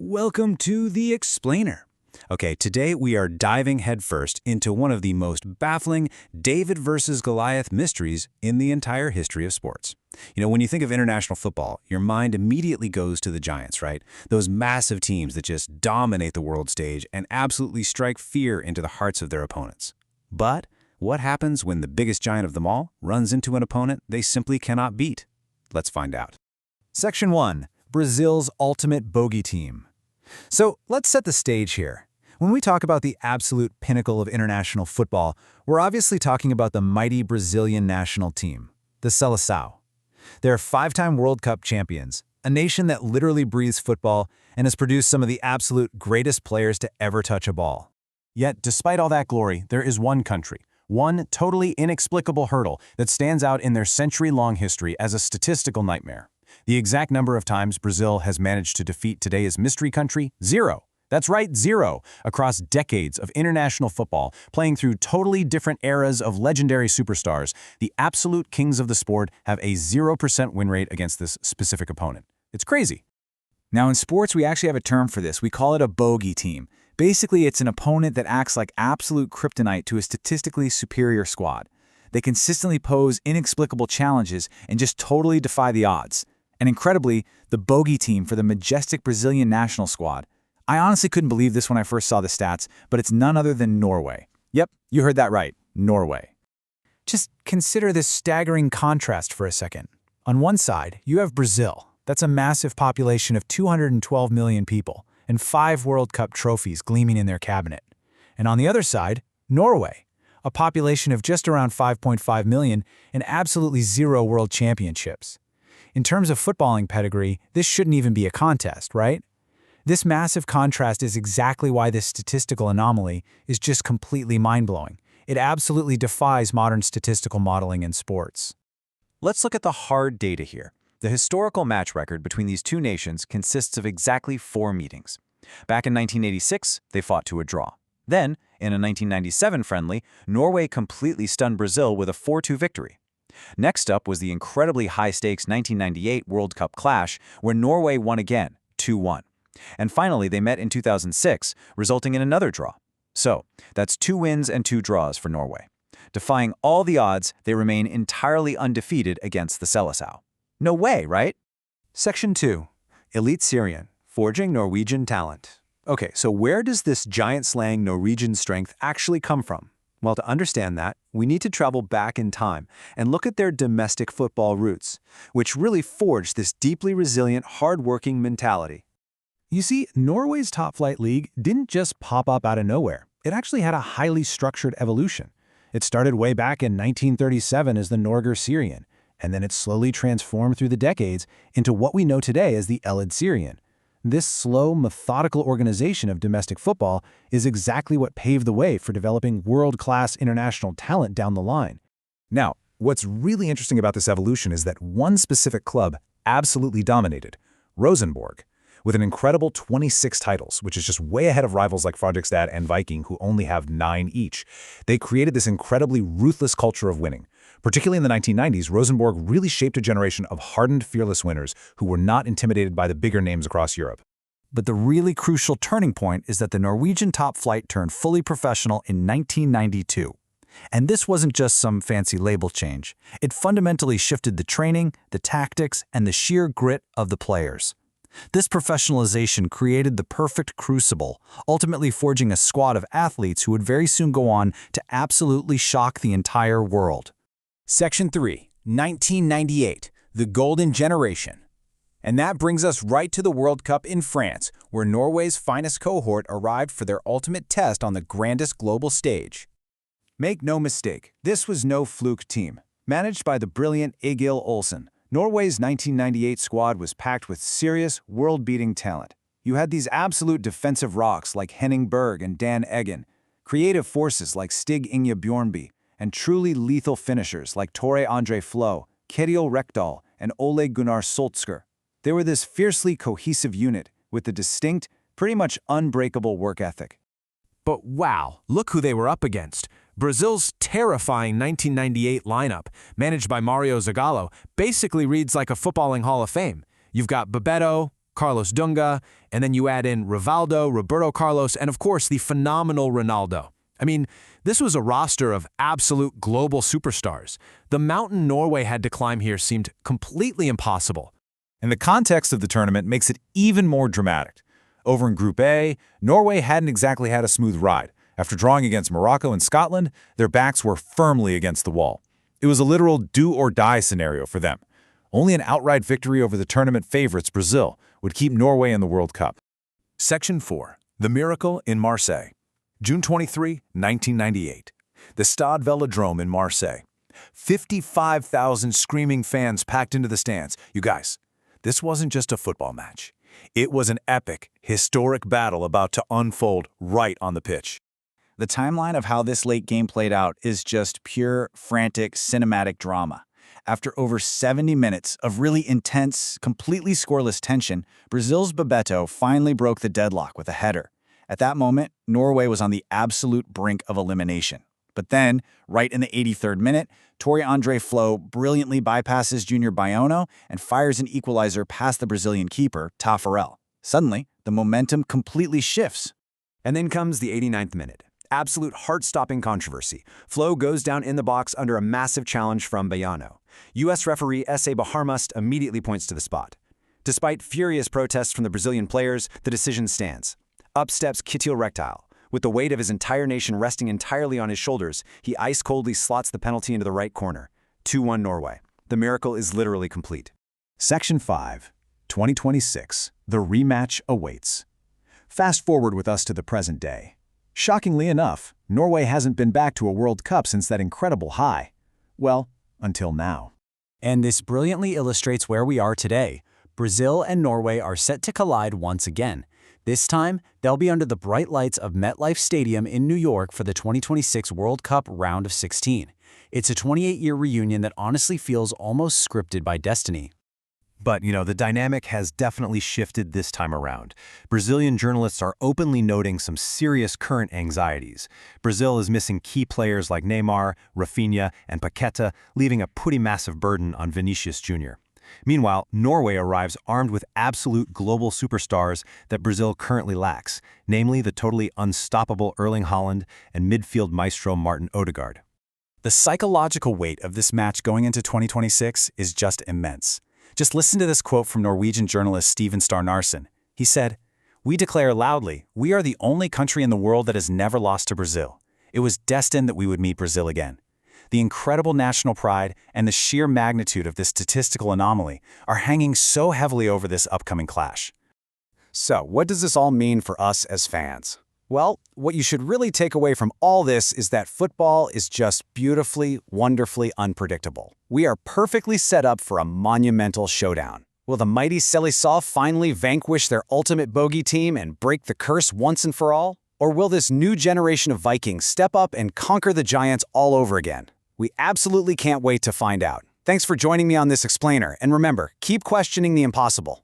Welcome to The Explainer. Okay, today we are diving headfirst into one of the most baffling David versus Goliath mysteries in the entire history of sports. When you think of international football, your mind immediately goes to the Giants, right? Those massive teams that just dominate the world stage and absolutely strike fear into the hearts of their opponents. But what happens when the biggest giant of them all runs into an opponent they simply cannot beat? Let's find out. Section 1. Brazil's ultimate bogey team. So let's set the stage here. When we talk about the absolute pinnacle of international football, we're obviously talking about the mighty Brazilian national team, the Seleção. They're five-time World Cup champions, a nation that literally breathes football and has produced some of the absolute greatest players to ever touch a ball. Yet, despite all that glory, there is one country, one totally inexplicable hurdle that stands out in their century-long history as a statistical nightmare. The exact number of times Brazil has managed to defeat today's mystery country? 0. That's right, 0. Across decades of international football, playing through totally different eras of legendary superstars, the absolute kings of the sport have a 0% win rate against this specific opponent. It's crazy. Now in sports, we actually have a term for this. We call it a bogey team. Basically, it's an opponent that acts like absolute kryptonite to a statistically superior squad. They consistently pose inexplicable challenges and just totally defy the odds. And incredibly, the bogey team for the majestic Brazilian national squad. I honestly couldn't believe this when I first saw the stats, but it's none other than Norway. Yep, you heard that right, Norway. Just consider this staggering contrast for a second. On one side, you have Brazil. That's a massive population of 212 million people and 5 World Cup trophies gleaming in their cabinet. And on the other side, Norway, a population of just around 5.5 million and absolutely 0 world championships. In terms of footballing pedigree, this shouldn't even be a contest, right? This massive contrast is exactly why this statistical anomaly is just completely mind-blowing. It absolutely defies modern statistical modeling in sports. Let's look at the hard data here. The historical match record between these two nations consists of exactly 4 meetings. Back in 1986, they fought to a draw. Then, in a 1997 friendly, Norway completely stunned Brazil with a 4-2 victory. Next up was the incredibly high-stakes 1998 World Cup clash, where Norway won again, 2-1. And finally, they met in 2006, resulting in another draw. So, that's 2 wins and 2 draws for Norway. Defying all the odds, they remain entirely undefeated against the Seleção. No way, right? Section 2. Elite Syrian, forging Norwegian talent. Okay, so where does this giant-slaying Norwegian strength actually come from? Well, to understand that, we need to travel back in time and look at their domestic football roots, which really forged this deeply resilient, hard-working mentality. You see, Norway's top-flight league didn't just pop up out of nowhere. It actually had a highly structured evolution. It started way back in 1937 as the Norge Syrian, and then it slowly transformed through the decades into what we know today as the Elite Syrian. This slow, methodical organization of domestic football is exactly what paved the way for developing world-class international talent down the line. Now, what's really interesting about this evolution is that one specific club absolutely dominated, Rosenborg, with an incredible 26 titles, which is just way ahead of rivals like Fredrikstad and Viking, who only have 9 each. They created this incredibly ruthless culture of winning. Particularly in the 1990s, Rosenborg really shaped a generation of hardened, fearless winners who were not intimidated by the bigger names across Europe. But the really crucial turning point is that the Norwegian top flight turned fully professional in 1992. And this wasn't just some fancy label change. It fundamentally shifted the training, the tactics, and the sheer grit of the players. This professionalization created the perfect crucible, ultimately forging a squad of athletes who would very soon go on to absolutely shock the entire world. Section 3, 1998, the Golden Generation. And that brings us right to the World Cup in France, where Norway's finest cohort arrived for their ultimate test on the grandest global stage. Make no mistake, this was no fluke team. Managed by the brilliant Egil Olsen, Norway's 1998 squad was packed with serious, world-beating talent. You had these absolute defensive rocks like Henning Berg and Dan Eggen, creative forces like Stig Inge Bjornby, and truly lethal finishers like Tore Andre Flo, Kjetil Rekdal, and Ole Gunnar Solskjær. They were this fiercely cohesive unit with a distinct, pretty much unbreakable work ethic. But wow, look who they were up against. Brazil's terrifying 1998 lineup, managed by Mario Zagallo, basically reads like a footballing Hall of Fame. You've got Bebeto, Carlos Dunga, and then you add in Rivaldo, Roberto Carlos, and of course the phenomenal Ronaldo. I mean, this was a roster of absolute global superstars. The mountain Norway had to climb here seemed completely impossible. And the context of the tournament makes it even more dramatic. Over in Group A, Norway hadn't exactly had a smooth ride. After drawing against Morocco and Scotland, their backs were firmly against the wall. It was a literal do-or-die scenario for them. Only an outright victory over the tournament favorites, Brazil, would keep Norway in the World Cup. Section 4. The Miracle in Marseille. June 23, 1998. The Stade Velodrome in Marseille. 55,000 screaming fans packed into the stands. You guys, this wasn't just a football match. It was an epic, historic battle about to unfold right on the pitch. The timeline of how this late game played out is just pure, frantic, cinematic drama. After over 70 minutes of really intense, completely scoreless tension, Brazil's Bebeto finally broke the deadlock with a header. At that moment, Norway was on the absolute brink of elimination. But then, right in the 83rd minute, Torre Andre Flo brilliantly bypasses Junior Baiano and fires an equalizer past the Brazilian keeper, Taffarel. Suddenly, the momentum completely shifts. And then comes the 89th minute. Absolute heart-stopping controversy. Flo goes down in the box under a massive challenge from Baiano. U.S. referee S.A. Baharmust immediately points to the spot. Despite furious protests from the Brazilian players, the decision stands. Up steps Kitil Rectile. With the weight of his entire nation resting entirely on his shoulders, he ice-coldly slots the penalty into the right corner. 2-1 Norway. The miracle is literally complete. Section 5. 2026. The rematch awaits. Fast forward with us to the present day. Shockingly enough, Norway hasn't been back to a World Cup since that incredible high. Well, until now. And this brilliantly illustrates where we are today. Brazil and Norway are set to collide once again. This time, they'll be under the bright lights of MetLife Stadium in New York for the 2026 World Cup Round of 16. It's a 28-year reunion that honestly feels almost scripted by destiny. But, the dynamic has definitely shifted this time around. Brazilian journalists are openly noting some serious current anxieties. Brazil is missing key players like Neymar, Rafinha, and Paqueta, leaving a pretty massive burden on Vinicius Jr. Meanwhile, Norway arrives armed with absolute global superstars that Brazil currently lacks, namely the totally unstoppable Erling Haaland and midfield maestro Martin Odegaard. The psychological weight of this match going into 2026 is just immense. Just listen to this quote from Norwegian journalist Steven Starnarsson. He said, "We declare loudly, we are the only country in the world that has never lost to Brazil. It was destined that we would meet Brazil again." The incredible national pride and the sheer magnitude of this statistical anomaly are hanging so heavily over this upcoming clash. So, what does this all mean for us as fans? Well, what you should really take away from all this is that football is just beautifully, wonderfully unpredictable. We are perfectly set up for a monumental showdown. Will the mighty Seleção finally vanquish their ultimate bogey team and break the curse once and for all? Or will this new generation of Vikings step up and conquer the Giants all over again? We absolutely can't wait to find out. Thanks for joining me on this explainer, and remember, keep questioning the impossible.